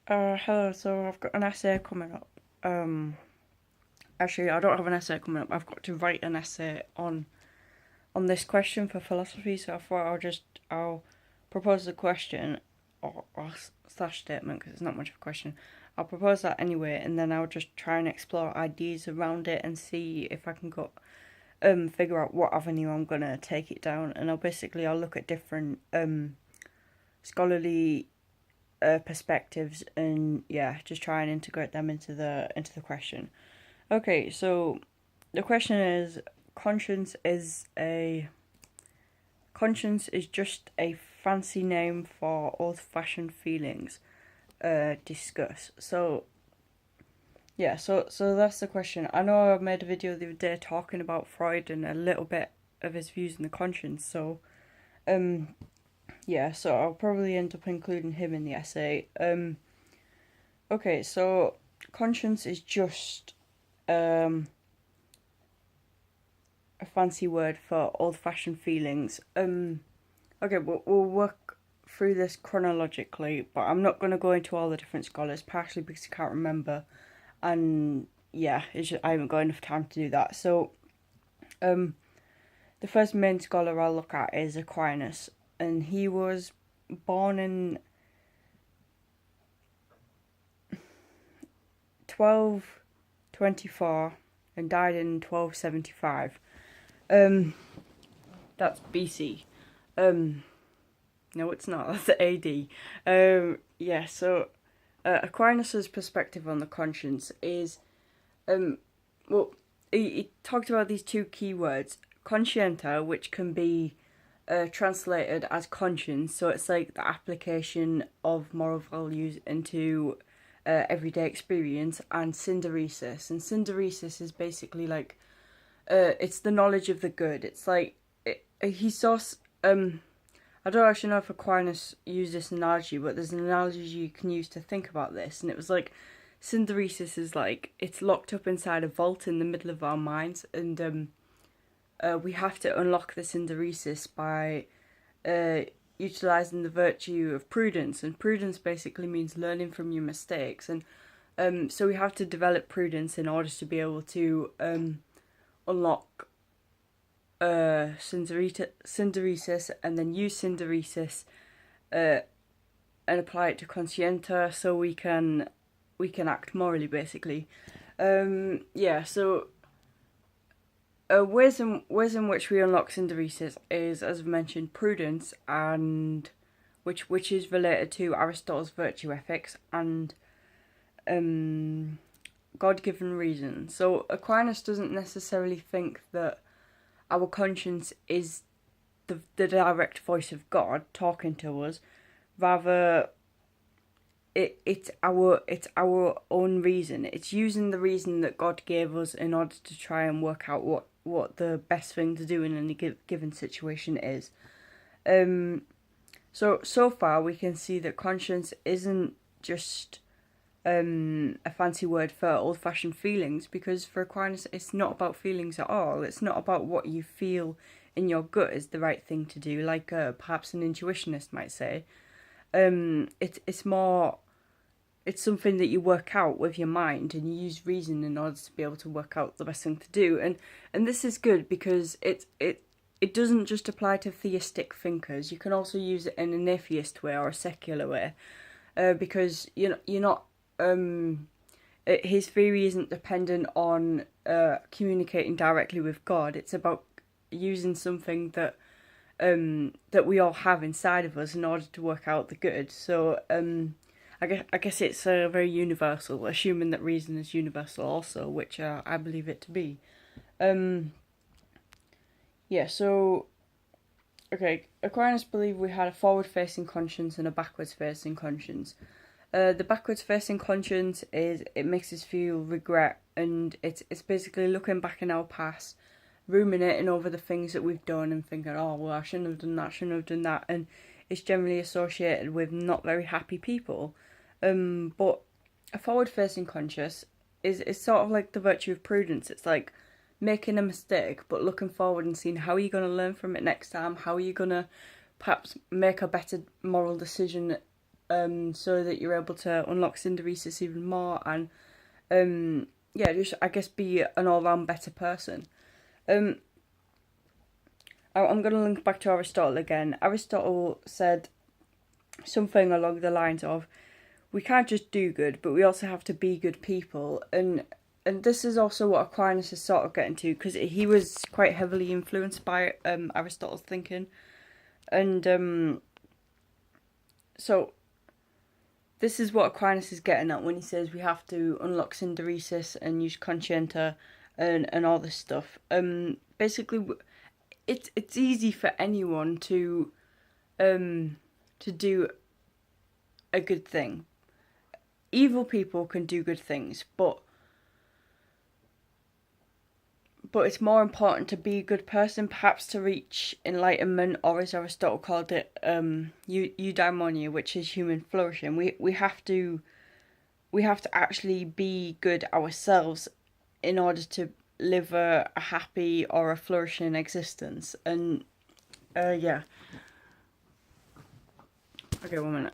Hello, so I've got an essay coming up. Actually, I don't have an essay coming up. I've got to write an essay on this question for philosophy. So I thought I'll propose the question or slash statement because it's not much of a question. I'll propose that anyway, and then I'll just try and explore ideas around it and see if I can figure out what avenue I'm gonna take it down. And I'll look at different scholarly perspectives and yeah, just try and integrate them into the question. Okay, so the question is conscience is just a fancy name for old-fashioned feelings. Discuss. So yeah, so that's the question. I know I made a video the other day talking about Freud and a little bit of his views on the conscience. So um yeah, so I'll probably end up including him in the essay. Okay, so conscience is just a fancy word for old-fashioned feelings. Okay, we'll work through this chronologically, but I'm not going to go into all the different scholars, partially because I can't remember, and yeah, I haven't got enough time to do that. So, the first main scholar I'll look at is Aquinas, and he was born in 1224 and died in 1275. That's BC. No, it's not. That's AD. Yeah. So Aquinas's perspective on the conscience is, well, he talked about these two key words, conscienta, which can be translated as conscience. So it's like the application of moral values into everyday experience, and synderesis. And synderesis is basically like it's the knowledge of the good. It's like he saw. I don't actually know if Aquinas used this analogy, but there's an analogy you can use to think about this, and it was like synderesis is like it's locked up inside a vault in the middle of our minds, and we have to unlock the synderesis by utilizing the virtue of prudence, and prudence basically means learning from your mistakes, and so we have to develop prudence in order to be able to unlock synderesis, and then use synderesis and apply it to conscienta, so we can act morally, basically. Yeah. So ways in which we unlock synderesis is, as I've mentioned, prudence, and which is related to Aristotle's virtue ethics, and God-given reason. So Aquinas doesn't necessarily think that our conscience is the direct voice of God talking to us. Rather, it's our own reason. It's using the reason that God gave us in order to try and work out what the best thing to do in any given situation is. So far we can see that conscience isn't just a fancy word for old-fashioned feelings, because for Aquinas it's not about feelings at all. It's not about what you feel in your gut is the right thing to do, like perhaps an intuitionist might say. It's more, it's something that you work out with your mind, and you use reason in order to be able to work out the best thing to do. And this is good because it doesn't just apply to theistic thinkers. You can also use it in an atheist way or a secular way, because you're not his theory isn't dependent on communicating directly with God. It's about using something that we all have inside of us in order to work out the good. So I guess it's very universal, assuming that reason is universal also, which I believe it to be. Yeah. So okay, Aquinas believed we had a forward-facing conscience and a backwards-facing conscience. The backwards-facing conscience is it makes us feel regret, and it's basically looking back in our past, ruminating over the things that we've done and thinking, oh well, I shouldn't have done that, and it's generally associated with not very happy people. But a forward-facing conscience is sort of like the virtue of prudence. It's like making a mistake, but looking forward and seeing how are you going to learn from it next time. How are you going to perhaps make a better moral decision so that you're able to unlock synderesis even more, and yeah, just I guess be an all-round better person. I'm going to link back to Aristotle again. Aristotle said something along the lines of, we can't just do good, but we also have to be good people. And this is also what Aquinas is sort of getting to, because he was quite heavily influenced by Aristotle's thinking. And so this is what Aquinas is getting at when he says we have to unlock synderesis and use conscientia and all this stuff. Basically, it's easy for anyone to do a good thing. Evil people can do good things, but it's more important to be a good person, perhaps to reach enlightenment, or as Aristotle called it, eudaimonia, which is human flourishing. We have to actually be good ourselves in order to live a happy or a flourishing existence. And yeah. Okay, 1 minute.